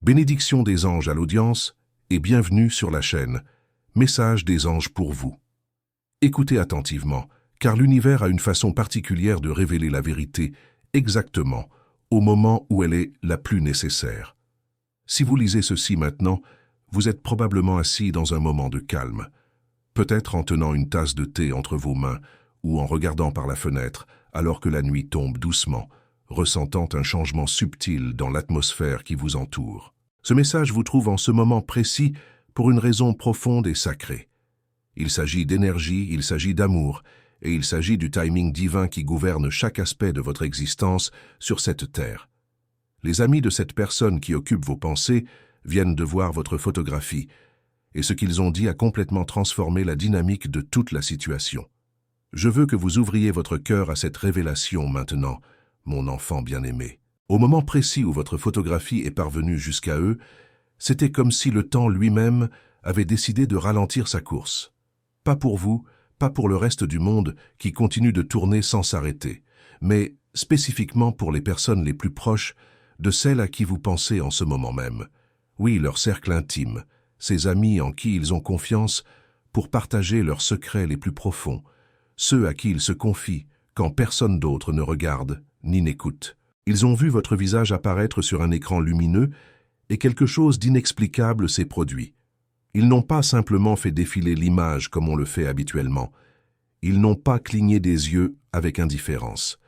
Bénédiction des anges à l'audience et bienvenue sur la chaîne. Message des anges pour vous. Écoutez attentivement, car l'univers a une façon particulière de révéler la vérité exactement au moment où elle est la plus nécessaire. Si vous lisez ceci maintenant, vous êtes probablement assis dans un moment de calme, peut-être en tenant une tasse de thé entre vos mains ou en regardant par la fenêtre alors que la nuit tombe doucement, ressentant un changement subtil dans l'atmosphère qui vous entoure. Ce message vous trouve en ce moment précis pour une raison profonde et sacrée. Il s'agit d'énergie, il s'agit d'amour, et il s'agit du timing divin qui gouverne chaque aspect de votre existence sur cette terre. Les amis de cette personne qui occupe vos pensées viennent de voir votre photographie, et ce qu'ils ont dit a complètement transformé la dynamique de toute la situation. Je veux que vous ouvriez votre cœur à cette révélation maintenant, mon enfant bien-aimé. Au moment précis où votre photographie est parvenue jusqu'à eux, c'était comme si le temps lui-même avait décidé de ralentir sa course. Pas pour vous, pas pour le reste du monde qui continue de tourner sans s'arrêter, mais spécifiquement pour les personnes les plus proches de celles à qui vous pensez en ce moment même. Oui, leur cercle intime, ces amis en qui ils ont confiance pour partager leurs secrets les plus profonds, ceux à qui ils se confient quand personne d'autre ne regarde ni n'écoute. Ils ont vu votre visage apparaître sur un écran lumineux et quelque chose d'inexplicable s'est produit. Ils n'ont pas simplement fait défiler l'image comme on le fait habituellement. Ils n'ont pas cligné des yeux avec indifférence.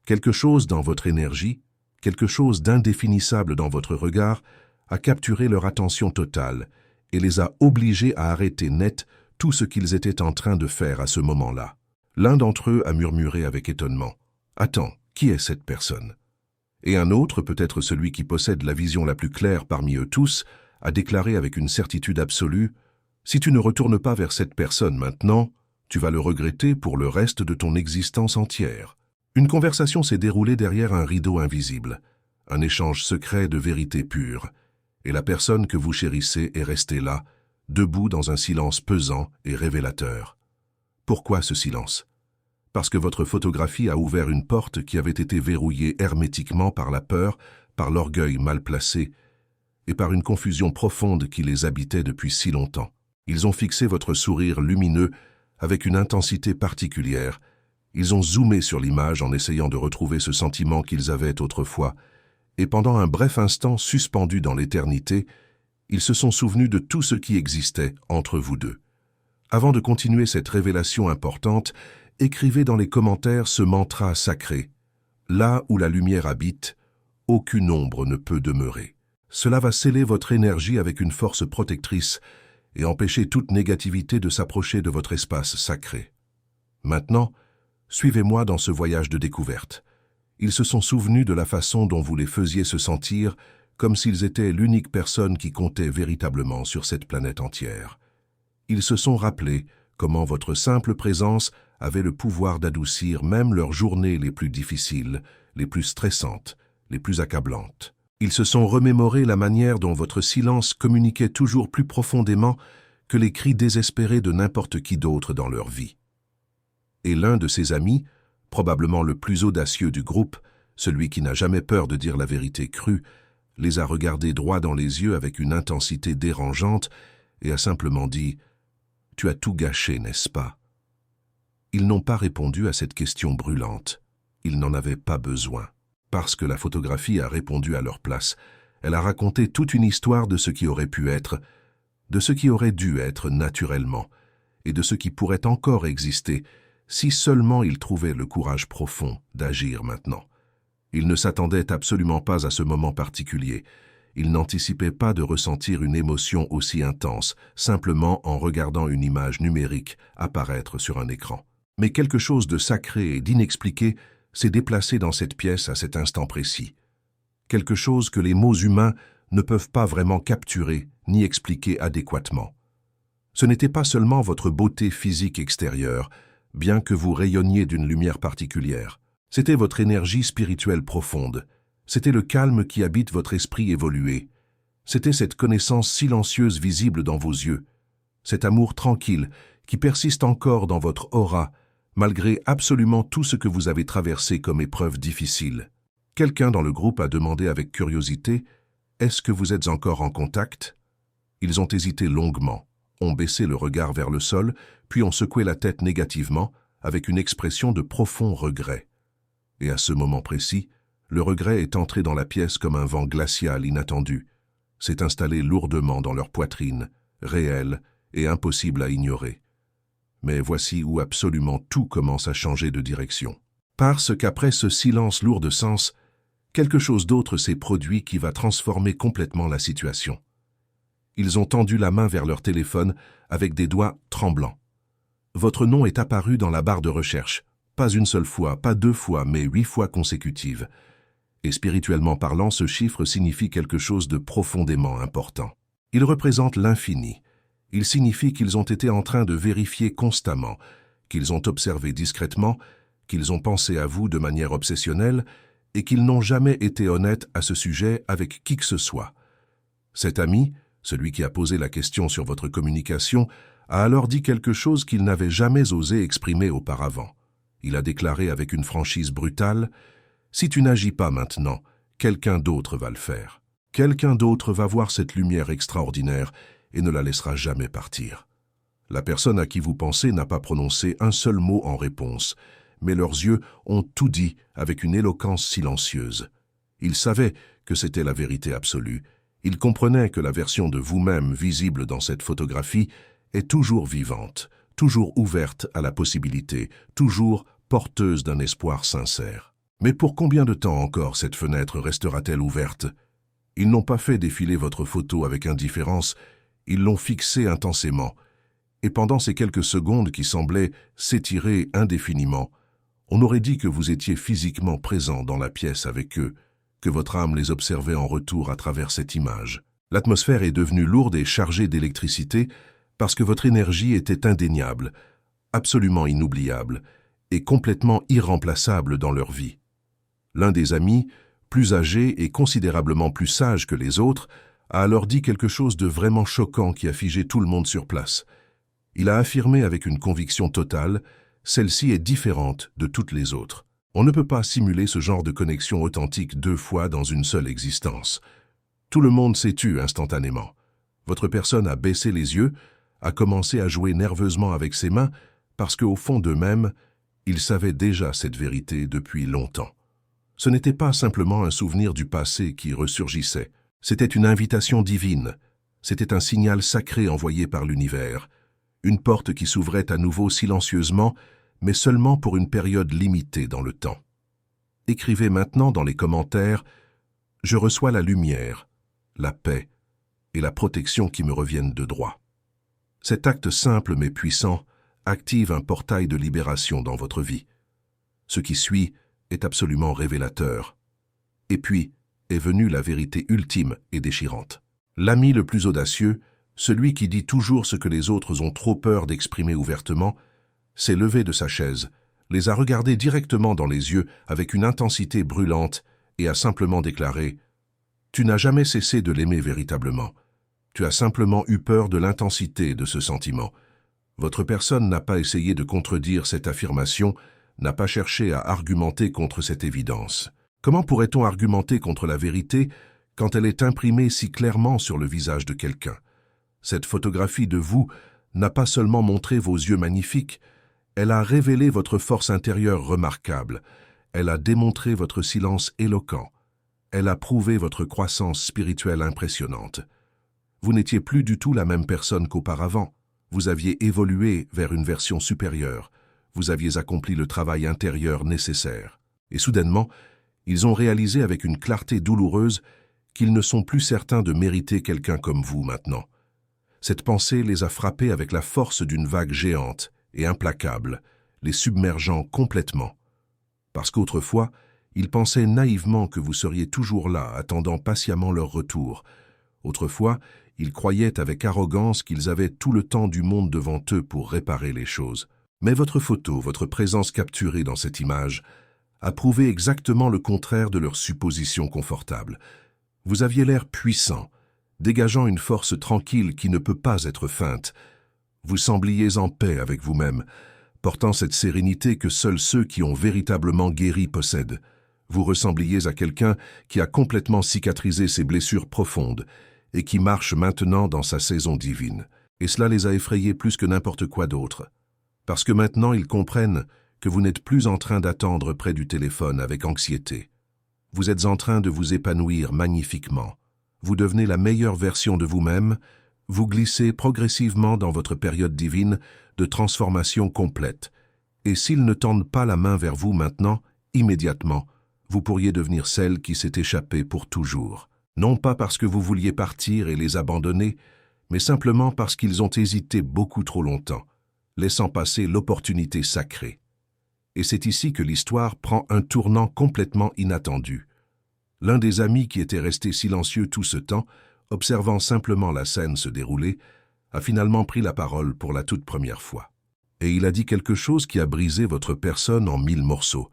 Quelque chose dans votre énergie, quelque chose d'indéfinissable dans votre regard a capturé leur attention totale et les a obligés à arrêter net tout ce qu'ils étaient en train de faire à ce moment-là. L'un d'entre eux a murmuré avec étonnement. « Attends, qui est cette personne ?» Et un autre, peut-être celui qui possède la vision la plus claire parmi eux tous, a déclaré avec une certitude absolue « Si tu ne retournes pas vers cette personne maintenant, tu vas le regretter pour le reste de ton existence entière. » Une conversation s'est déroulée derrière un rideau invisible, un échange secret de vérité pure, et la personne que vous chérissez est restée là, debout dans un silence pesant et révélateur. Pourquoi ce silence ? Parce que votre photographie a ouvert une porte qui avait été verrouillée hermétiquement par la peur, par l'orgueil mal placé et par une confusion profonde qui les habitait depuis si longtemps. Ils ont fixé votre sourire lumineux avec une intensité particulière. Ils ont zoomé sur l'image en essayant de retrouver ce sentiment qu'ils avaient autrefois, et pendant un bref instant suspendu dans l'éternité, ils se sont souvenus de tout ce qui existait entre vous deux. Avant de continuer cette révélation importante, écrivez dans les commentaires ce mantra sacré. Là où la lumière habite, aucune ombre ne peut demeurer. Cela va sceller votre énergie avec une force protectrice et empêcher toute négativité de s'approcher de votre espace sacré. Maintenant, suivez-moi dans ce voyage de découverte. Ils se sont souvenus de la façon dont vous les faisiez se sentir, comme s'ils étaient l'unique personne qui comptait véritablement sur cette planète entière. Ils se sont rappelés comment votre simple présence avait le pouvoir d'adoucir même leurs journées les plus difficiles, les plus stressantes, les plus accablantes. Ils se sont remémorés la manière dont votre silence communiquait toujours plus profondément que les cris désespérés de n'importe qui d'autre dans leur vie. Et l'un de ses amis, probablement le plus audacieux du groupe, celui qui n'a jamais peur de dire la vérité crue, les a regardés droit dans les yeux avec une intensité dérangeante et a simplement dit « Tu as tout gâché, n'est-ce pas ?» Ils n'ont pas répondu à cette question brûlante. Ils n'en avaient pas besoin. Parce que la photographie a répondu à leur place. Elle a raconté toute une histoire de ce qui aurait pu être, de ce qui aurait dû être naturellement, et de ce qui pourrait encore exister si seulement ils trouvaient le courage profond d'agir maintenant. Ils ne s'attendaient absolument pas à ce moment particulier. Ils n'anticipaient pas de ressentir une émotion aussi intense, simplement en regardant une image numérique apparaître sur un écran. Mais quelque chose de sacré et d'inexpliqué s'est déplacé dans cette pièce à cet instant précis. Quelque chose que les mots humains ne peuvent pas vraiment capturer ni expliquer adéquatement. Ce n'était pas seulement votre beauté physique extérieure, bien que vous rayonniez d'une lumière particulière. C'était votre énergie spirituelle profonde. C'était le calme qui habite votre esprit évolué. C'était cette connaissance silencieuse visible dans vos yeux. Cet amour tranquille qui persiste encore dans votre aura, malgré absolument tout ce que vous avez traversé comme épreuve difficile. Quelqu'un dans le groupe a demandé avec curiosité Est-ce que vous êtes encore en contact? Ils ont hésité longuement, ont baissé le regard vers le sol, puis ont secoué la tête négativement, avec une expression de profond regret. Et à ce moment précis, le regret est entré dans la pièce comme un vent glacial inattendu, s'est installé lourdement dans leur poitrine, réel et impossible à ignorer. Mais voici où absolument tout commence à changer de direction. Parce qu'après ce silence lourd de sens, quelque chose d'autre s'est produit qui va transformer complètement la situation. Ils ont tendu la main vers leur téléphone avec des doigts tremblants. Votre nom est apparu dans la barre de recherche, pas une seule fois, pas 2 fois, mais 8 fois consécutives. Et spirituellement parlant, ce chiffre signifie quelque chose de profondément important. Il représente l'infini. Il signifie qu'ils ont été en train de vérifier constamment, qu'ils ont observé discrètement, qu'ils ont pensé à vous de manière obsessionnelle et qu'ils n'ont jamais été honnêtes à ce sujet avec qui que ce soit. Cet ami, celui qui a posé la question sur votre communication, a alors dit quelque chose qu'il n'avait jamais osé exprimer auparavant. Il a déclaré avec une franchise brutale « Si tu n'agis pas maintenant, quelqu'un d'autre va le faire. Quelqu'un d'autre va voir cette lumière extraordinaire et ne la laissera jamais partir. » La personne à qui vous pensez n'a pas prononcé un seul mot en réponse, mais leurs yeux ont tout dit avec une éloquence silencieuse. Ils savaient que c'était la vérité absolue. Ils comprenaient que la version de vous-même visible dans cette photographie est toujours vivante, toujours ouverte à la possibilité, toujours porteuse d'un espoir sincère. Mais pour combien de temps encore cette fenêtre restera-t-elle ouverte? Ils n'ont pas fait défiler votre photo avec indifférence, ils l'ont fixée intensément. Et pendant ces quelques secondes qui semblaient s'étirer indéfiniment, on aurait dit que vous étiez physiquement présent dans la pièce avec eux, que votre âme les observait en retour à travers cette image. L'atmosphère est devenue lourde et chargée d'électricité parce que votre énergie était indéniable, absolument inoubliable et complètement irremplaçable dans leur vie. L'un des amis, plus âgé et considérablement plus sage que les autres, a alors dit quelque chose de vraiment choquant qui a figé tout le monde sur place. Il a affirmé avec une conviction totale « Celle-ci est différente de toutes les autres. On ne peut pas simuler ce genre de connexion authentique 2 fois dans une seule existence. » Tout le monde s'est tu instantanément. Votre personne a baissé les yeux, a commencé à jouer nerveusement avec ses mains parce qu'au fond d'eux-mêmes, ils savaient déjà cette vérité depuis longtemps. Ce n'était pas simplement un souvenir du passé qui ressurgissait. C'était une invitation divine. C'était un signal sacré envoyé par l'univers. Une porte qui s'ouvrait à nouveau silencieusement, mais seulement pour une période limitée dans le temps. Écrivez maintenant dans les commentaires « Je reçois la lumière, la paix et la protection qui me reviennent de droit. » Cet acte simple mais puissant active un portail de libération dans votre vie. Ce qui suit est absolument révélateur. Et puis est venue la vérité ultime et déchirante. L'ami le plus audacieux, celui qui dit toujours ce que les autres ont trop peur d'exprimer ouvertement, s'est levé de sa chaise, les a regardés directement dans les yeux avec une intensité brûlante et a simplement déclaré « Tu n'as jamais cessé de l'aimer véritablement. Tu as simplement eu peur de l'intensité de ce sentiment. » Votre personne n'a pas essayé de contredire cette affirmation, n'a pas cherché à argumenter contre cette évidence. Comment pourrait-on argumenter contre la vérité quand elle est imprimée si clairement sur le visage de quelqu'un? Cette photographie de vous n'a pas seulement montré vos yeux magnifiques, elle a révélé votre force intérieure remarquable, elle a démontré votre silence éloquent, elle a prouvé votre croissance spirituelle impressionnante. Vous n'étiez plus du tout la même personne qu'auparavant. Vous aviez évolué vers une version supérieure. Vous aviez accompli le travail intérieur nécessaire. Et soudainement, ils ont réalisé avec une clarté douloureuse qu'ils ne sont plus certains de mériter quelqu'un comme vous maintenant. Cette pensée les a frappés avec la force d'une vague géante et implacable, les submergeant complètement. Parce qu'autrefois, ils pensaient naïvement que vous seriez toujours là, attendant patiemment leur retour. Autrefois, ils croyaient avec arrogance qu'ils avaient tout le temps du monde devant eux pour réparer les choses. Mais votre photo, votre présence capturée dans cette image, a prouvé exactement le contraire de leur supposition confortable. Vous aviez l'air puissant, dégageant une force tranquille qui ne peut pas être feinte. Vous sembliez en paix avec vous-même, portant cette sérénité que seuls ceux qui ont véritablement guéri possèdent. Vous ressembliez à quelqu'un qui a complètement cicatrisé ses blessures profondes et qui marche maintenant dans sa saison divine. Et cela les a effrayés plus que n'importe quoi d'autre. Parce que maintenant ils comprennent que vous n'êtes plus en train d'attendre près du téléphone avec anxiété. Vous êtes en train de vous épanouir magnifiquement. Vous devenez la meilleure version de vous-même, vous glissez progressivement dans votre période divine de transformation complète. Et s'ils ne tendent pas la main vers vous maintenant, immédiatement, vous pourriez devenir celle qui s'est échappée pour toujours. Non pas parce que vous vouliez partir et les abandonner, mais simplement parce qu'ils ont hésité beaucoup trop longtemps, laissant passer l'opportunité sacrée. Et c'est ici que l'histoire prend un tournant complètement inattendu. L'un des amis qui était resté silencieux tout ce temps, observant simplement la scène se dérouler, a finalement pris la parole pour la toute première fois. Et il a dit quelque chose qui a brisé votre personne en 1000 morceaux.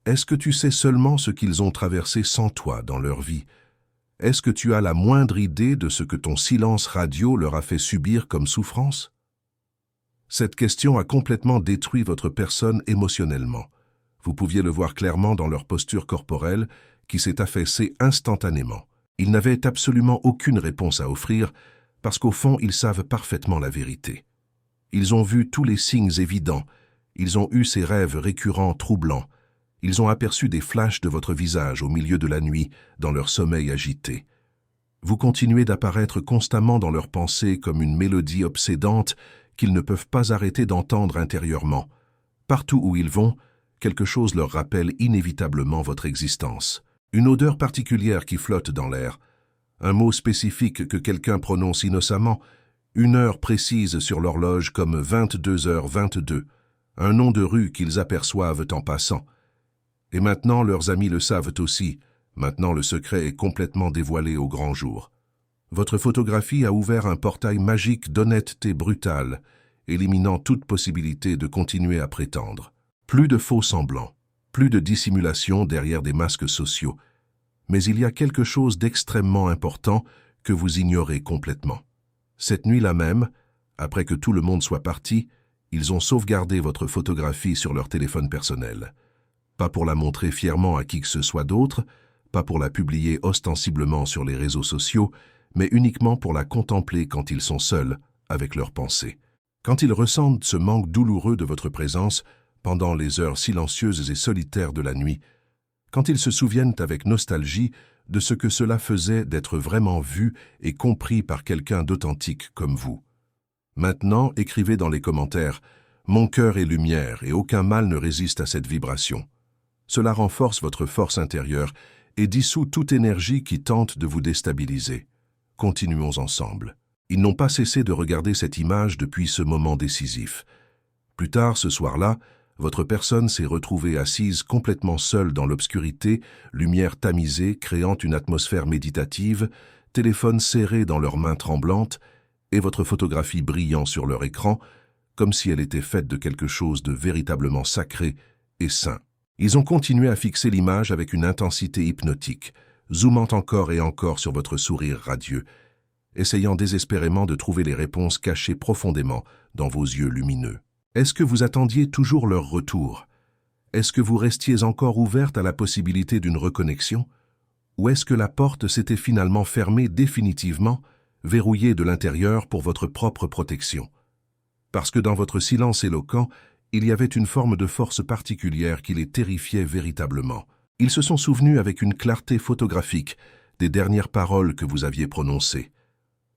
Est-ce que tu sais seulement ce qu'ils ont traversé sans toi dans leur vie? Est-ce que tu as la moindre idée de ce que ton silence radio leur a fait subir comme souffrance? Cette question a complètement détruit votre personne émotionnellement. Vous pouviez le voir clairement dans leur posture corporelle qui s'est affaissée instantanément. Ils n'avaient absolument aucune réponse à offrir parce qu'au fond, ils savent parfaitement la vérité. Ils ont vu tous les signes évidents, ils ont eu ces rêves récurrents troublants, ils ont aperçu des flashs de votre visage au milieu de la nuit dans leur sommeil agité. Vous continuez d'apparaître constamment dans leurs pensées comme une mélodie obsédante qu'ils ne peuvent pas arrêter d'entendre intérieurement. Partout où ils vont, quelque chose leur rappelle inévitablement votre existence. Une odeur particulière qui flotte dans l'air, un mot spécifique que quelqu'un prononce innocemment, une heure précise sur l'horloge comme 22h22, un nom de rue qu'ils aperçoivent en passant. Et maintenant, leurs amis le savent aussi, maintenant le secret est complètement dévoilé au grand jour. Votre photographie a ouvert un portail magique d'honnêteté brutale, éliminant toute possibilité de continuer à prétendre. Plus de faux semblants, plus de dissimulation derrière des masques sociaux. Mais il y a quelque chose d'extrêmement important que vous ignorez complètement. Cette nuit-là même, après que tout le monde soit parti, ils ont sauvegardé votre photographie sur leur téléphone personnel. Pas pour la montrer fièrement à qui que ce soit d'autre, pas pour la publier ostensiblement sur les réseaux sociaux, mais uniquement pour la contempler quand ils sont seuls avec leurs pensées. Quand ils ressentent ce manque douloureux de votre présence pendant les heures silencieuses et solitaires de la nuit, quand ils se souviennent avec nostalgie de ce que cela faisait d'être vraiment vu et compris par quelqu'un d'authentique comme vous. Maintenant, écrivez dans les commentaires « Mon cœur est lumière et aucun mal ne résiste à cette vibration ». Cela renforce votre force intérieure et dissout toute énergie qui tente de vous déstabiliser. Continuons ensemble. Ils n'ont pas cessé de regarder cette image depuis ce moment décisif. Plus tard, ce soir-là, votre personne s'est retrouvée assise complètement seule dans l'obscurité, lumière tamisée créant une atmosphère méditative, téléphone serré dans leurs mains tremblantes et votre photographie brillant sur leur écran, comme si elle était faite de quelque chose de véritablement sacré et saint. Ils ont continué à fixer l'image avec une intensité hypnotique, zoomant encore et encore sur votre sourire radieux, essayant désespérément de trouver les réponses cachées profondément dans vos yeux lumineux. Est-ce que vous attendiez toujours leur retour? Est-ce que vous restiez encore ouverte à la possibilité d'une reconnexion? Ou est-ce que la porte s'était finalement fermée définitivement, verrouillée de l'intérieur pour votre propre protection? Parce que dans votre silence éloquent, il y avait une forme de force particulière qui les terrifiait véritablement. Ils se sont souvenus avec une clarté photographique des dernières paroles que vous aviez prononcées.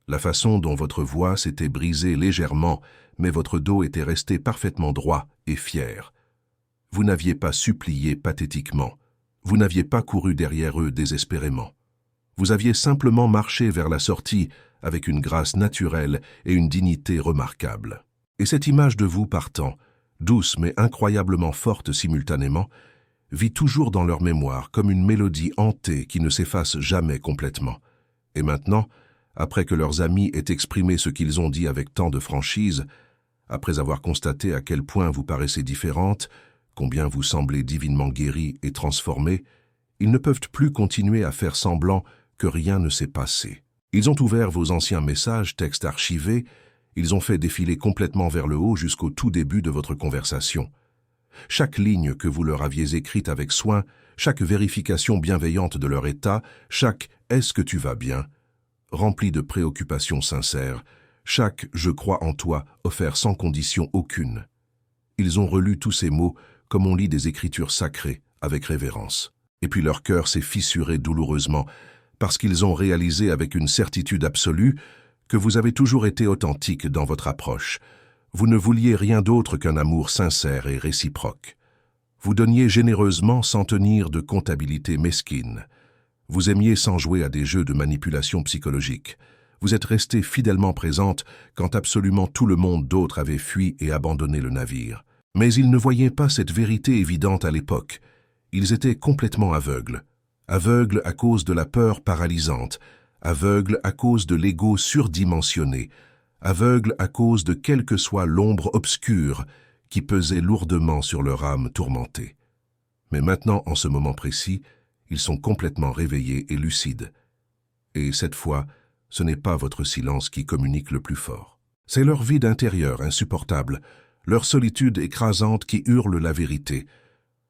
La façon dont votre voix s'était brisée légèrement, mais votre dos était resté parfaitement droit et fier. Vous n'aviez pas supplié pathétiquement. Vous n'aviez pas couru derrière eux désespérément. Vous aviez simplement marché vers la sortie avec une grâce naturelle et une dignité remarquable. Et cette image de vous partant, douce mais incroyablement forte simultanément, vit toujours dans leur mémoire comme une mélodie hantée qui ne s'efface jamais complètement. Et maintenant, après que leurs amis aient exprimé ce qu'ils ont dit avec tant de franchise, après avoir constaté à quel point vous paraissez différente, combien vous semblez divinement guérie et transformée, ils ne peuvent plus continuer à faire semblant que rien ne s'est passé. Ils ont ouvert vos anciens messages, textes archivés, ils ont fait défiler complètement vers le haut jusqu'au tout début de votre conversation. Chaque ligne que vous leur aviez écrite avec soin, chaque vérification bienveillante de leur état, chaque « est-ce que tu vas bien ?» rempli de préoccupations sincères, chaque « je crois en toi » offert sans condition aucune. Ils ont relu tous ces mots comme on lit des écritures sacrées, avec révérence. Et puis leur cœur s'est fissuré douloureusement, parce qu'ils ont réalisé avec une certitude absolue que vous avez toujours été authentique dans votre approche. Vous ne vouliez rien d'autre qu'un amour sincère et réciproque. Vous donniez généreusement sans tenir de comptabilité mesquine. Vous aimiez sans jouer à des jeux de manipulation psychologique. Vous êtes restée fidèlement présente quand absolument tout le monde d'autre avait fui et abandonné le navire. Mais ils ne voyaient pas cette vérité évidente à l'époque. Ils étaient complètement aveugles. Aveugles à cause de la peur paralysante, aveugles à cause de l'ego surdimensionné, aveugles à cause de quelle que soit l'ombre obscure qui pesait lourdement sur leur âme tourmentée. Mais maintenant, en ce moment précis, ils sont complètement réveillés et lucides. Et cette fois, ce n'est pas votre silence qui communique le plus fort. C'est leur vide intérieur insupportable, leur solitude écrasante qui hurle la vérité.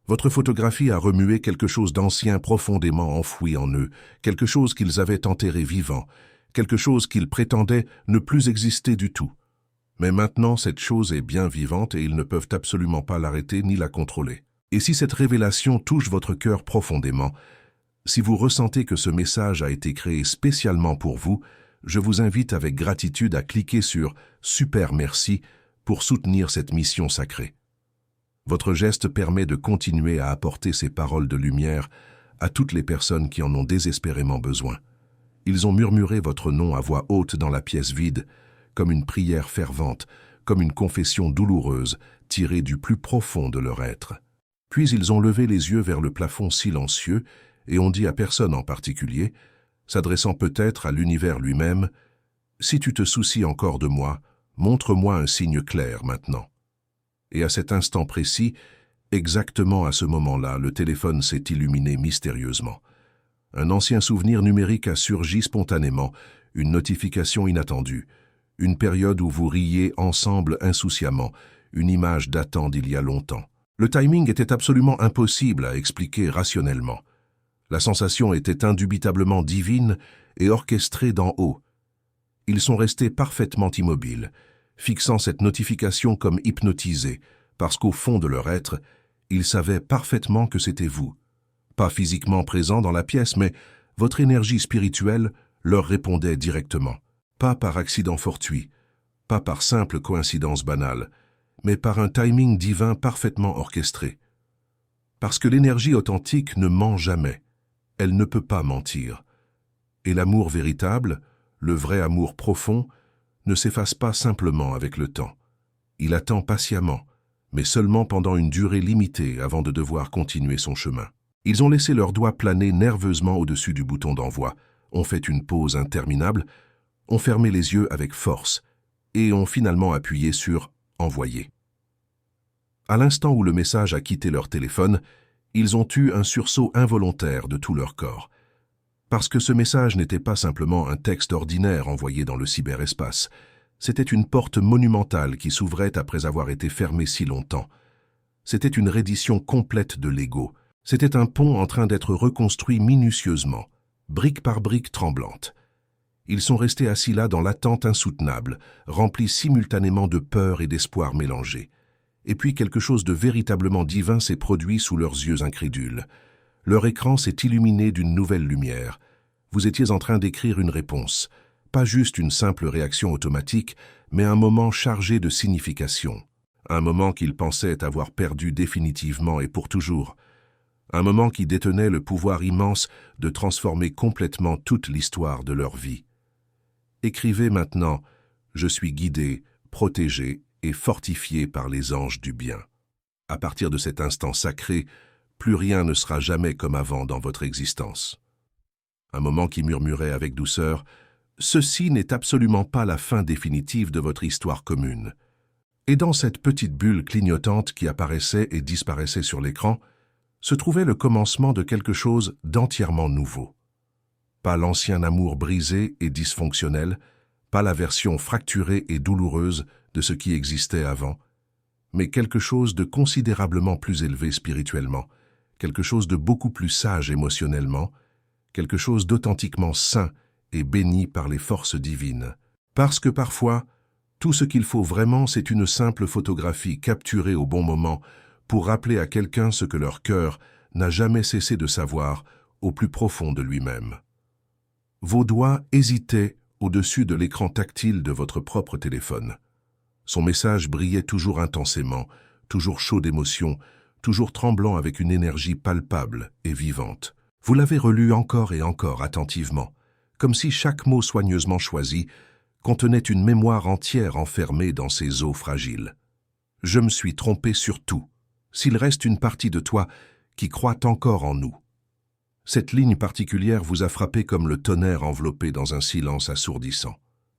Votre photographie a remué quelque chose d'ancien profondément enfoui en eux, quelque chose qu'ils avaient enterré vivant, quelque chose qu'ils prétendaient ne plus exister du tout. Mais maintenant, cette chose est bien vivante et ils ne peuvent absolument pas l'arrêter ni la contrôler. Et si cette révélation touche votre cœur profondément, si vous ressentez que ce message a été créé spécialement pour vous, je vous invite avec gratitude à cliquer sur « Super merci » pour soutenir cette mission sacrée. Votre geste permet de continuer à apporter ces paroles de lumière à toutes les personnes qui en ont désespérément besoin. Ils ont murmuré votre nom à voix haute dans la pièce vide, comme une prière fervente, comme une confession douloureuse tirée du plus profond de leur être. Puis ils ont levé les yeux vers le plafond silencieux et ont dit à personne en particulier, s'adressant peut-être à l'univers lui-même, « Si tu te soucies encore de moi, montre-moi un signe clair maintenant. » Et à cet instant précis, exactement à ce moment-là, le téléphone s'est illuminé mystérieusement. Un ancien souvenir numérique a surgi spontanément, une notification inattendue, une période où vous riez ensemble insouciamment, une image datant d'il y a longtemps. Le timing était absolument impossible à expliquer rationnellement. La sensation était indubitablement divine et orchestrée d'en haut. Ils sont restés parfaitement immobiles, fixant cette notification comme hypnotisés, parce qu'au fond de leur être, ils savaient parfaitement que c'était vous. Pas physiquement présent dans la pièce, mais votre énergie spirituelle leur répondait directement. Pas par accident fortuit, pas par simple coïncidence banale, mais par un timing divin parfaitement orchestré. Parce que l'énergie authentique ne ment jamais, elle ne peut pas mentir. Et l'amour véritable, le vrai amour profond, ne s'efface pas simplement avec le temps. Il attend patiemment, mais seulement pendant une durée limitée avant de devoir continuer son chemin. Ils ont laissé leurs doigts planer nerveusement au-dessus du bouton d'envoi, ont fait une pause interminable, ont fermé les yeux avec force et ont finalement appuyé sur « Envoyer ». À l'instant où le message a quitté leur téléphone, ils ont eu un sursaut involontaire de tout leur corps. Parce que ce message n'était pas simplement un texte ordinaire envoyé dans le cyberespace, c'était une porte monumentale qui s'ouvrait après avoir été fermée si longtemps. C'était une reddition complète de l'ego. C'était un pont en train d'être reconstruit minutieusement, brique par brique tremblante. Ils sont restés assis là dans l'attente insoutenable, remplis simultanément de peur et d'espoir mélangés. Et puis quelque chose de véritablement divin s'est produit sous leurs yeux incrédules. Leur écran s'est illuminé d'une nouvelle lumière. Vous étiez en train d'écrire une réponse. Pas juste une simple réaction automatique, mais un moment chargé de signification. Un moment qu'ils pensaient avoir perdu définitivement et pour toujours. Un moment qui détenait le pouvoir immense de transformer complètement toute l'histoire de leur vie. Écrivez maintenant « Je suis guidé, protégé et fortifié par les anges du bien ». À partir de cet instant sacré, plus rien ne sera jamais comme avant dans votre existence. Un moment qui murmurait avec douceur « Ceci n'est absolument pas la fin définitive de votre histoire commune ». Et dans cette petite bulle clignotante qui apparaissait et disparaissait sur l'écran, se trouvait le commencement de quelque chose d'entièrement nouveau. Pas l'ancien amour brisé et dysfonctionnel, pas la version fracturée et douloureuse de ce qui existait avant, mais quelque chose de considérablement plus élevé spirituellement, quelque chose de beaucoup plus sage émotionnellement, quelque chose d'authentiquement sain et béni par les forces divines. Parce que parfois, tout ce qu'il faut vraiment, c'est une simple photographie capturée au bon moment pour rappeler à quelqu'un ce que leur cœur n'a jamais cessé de savoir au plus profond de lui-même. Vos doigts hésitaient au-dessus de l'écran tactile de votre propre téléphone. Son message brillait toujours intensément, toujours chaud d'émotion, toujours tremblant avec une énergie palpable et vivante. Vous l'avez relu encore et encore attentivement, comme si chaque mot soigneusement choisi contenait une mémoire entière enfermée dans ses os fragiles. Je me suis trompé sur tout, s'il reste une partie de toi qui croit encore en nous. Cette ligne particulière vous a frappé comme le tonnerre enveloppé dans un silence assourdissant.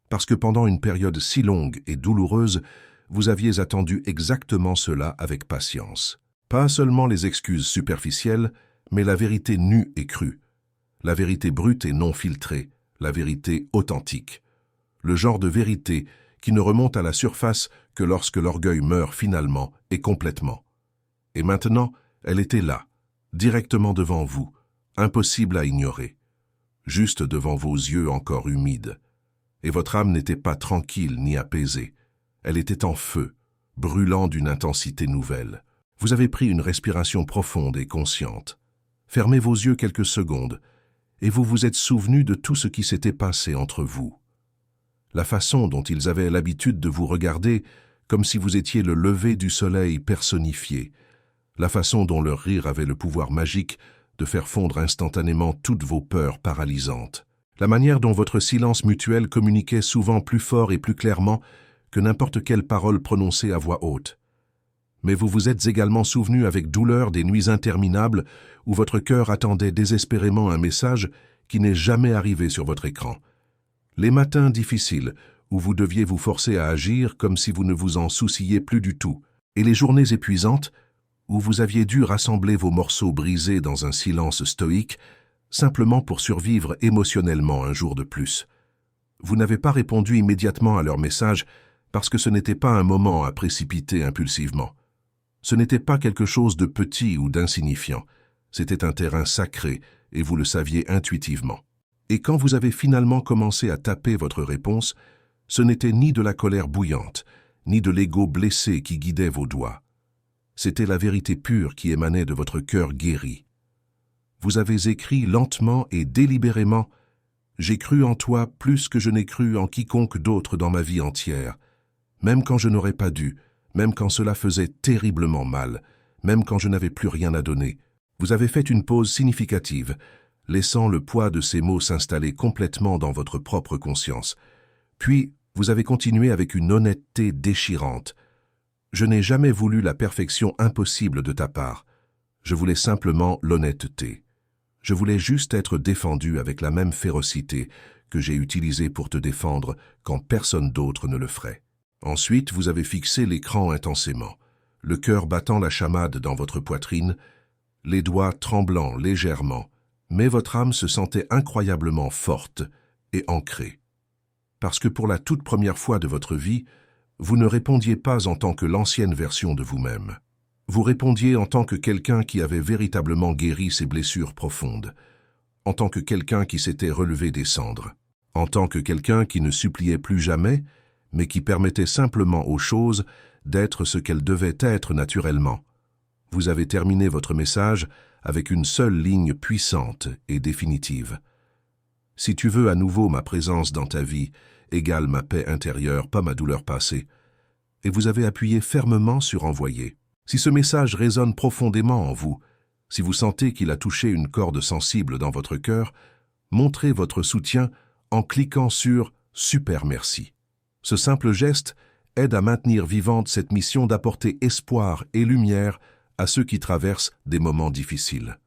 Parce que pendant une période si longue et douloureuse, vous aviez attendu exactement cela avec patience. Pas seulement les excuses superficielles, mais la vérité nue et crue, la vérité brute et non filtrée, la vérité authentique. Le genre de vérité qui ne remonte à la surface que lorsque l'orgueil meurt finalement et complètement. Et maintenant, elle était là, directement devant vous, impossible à ignorer, juste devant vos yeux encore humides. Et votre âme n'était pas tranquille ni apaisée. Elle était en feu, brûlant d'une intensité nouvelle. Vous avez pris une respiration profonde et consciente. Fermez vos yeux quelques secondes, et vous vous êtes souvenu de tout ce qui s'était passé entre vous. La façon dont ils avaient l'habitude de vous regarder, comme si vous étiez le lever du soleil personnifié. La façon dont leur rire avait le pouvoir magique de faire fondre instantanément toutes vos peurs paralysantes. La manière dont votre silence mutuel communiquait souvent plus fort et plus clairement que n'importe quelle parole prononcée à voix haute. Mais vous vous êtes également souvenu avec douleur des nuits interminables où votre cœur attendait désespérément un message qui n'est jamais arrivé sur votre écran. Les matins difficiles où vous deviez vous forcer à agir comme si vous ne vous en souciiez plus du tout, et les journées épuisantes où vous aviez dû rassembler vos morceaux brisés dans un silence stoïque simplement pour survivre émotionnellement un jour de plus. Vous n'avez pas répondu immédiatement à leur message parce que ce n'était pas un moment à précipiter impulsivement. Ce n'était pas quelque chose de petit ou d'insignifiant. C'était un terrain sacré et vous le saviez intuitivement. Et quand vous avez finalement commencé à taper votre réponse, ce n'était ni de la colère bouillante, ni de l'ego blessé qui guidait vos doigts. C'était la vérité pure qui émanait de votre cœur guéri. Vous avez écrit lentement et délibérément « J'ai cru en toi plus que je n'ai cru en quiconque d'autre dans ma vie entière, même quand je n'aurais pas dû, même quand cela faisait terriblement mal, même quand je n'avais plus rien à donner. » Vous avez fait une pause significative, laissant le poids de ces mots s'installer complètement dans votre propre conscience. Puis, vous avez continué avec une honnêteté déchirante. « Je n'ai jamais voulu la perfection impossible de ta part. Je voulais simplement l'honnêteté. Je voulais juste être défendu avec la même férocité que j'ai utilisée pour te défendre quand personne d'autre ne le ferait. » Ensuite, vous avez fixé l'écran intensément, le cœur battant la chamade dans votre poitrine, les doigts tremblant légèrement, mais votre âme se sentait incroyablement forte et ancrée. Parce que pour la toute première fois de votre vie, vous ne répondiez pas en tant que l'ancienne version de vous-même. Vous répondiez en tant que quelqu'un qui avait véritablement guéri ses blessures profondes, en tant que quelqu'un qui s'était relevé des cendres, en tant que quelqu'un qui ne suppliait plus jamais, mais qui permettait simplement aux choses d'être ce qu'elles devaient être naturellement. Vous avez terminé votre message avec une seule ligne puissante et définitive. Si tu veux à nouveau ma présence dans ta vie, égale ma paix intérieure, pas ma douleur passée. Et vous avez appuyé fermement sur envoyer. Si ce message résonne profondément en vous, si vous sentez qu'il a touché une corde sensible dans votre cœur, montrez votre soutien en cliquant sur « Super merci ». Ce simple geste aide à maintenir vivante cette mission d'apporter espoir et lumière à ceux qui traversent des moments difficiles.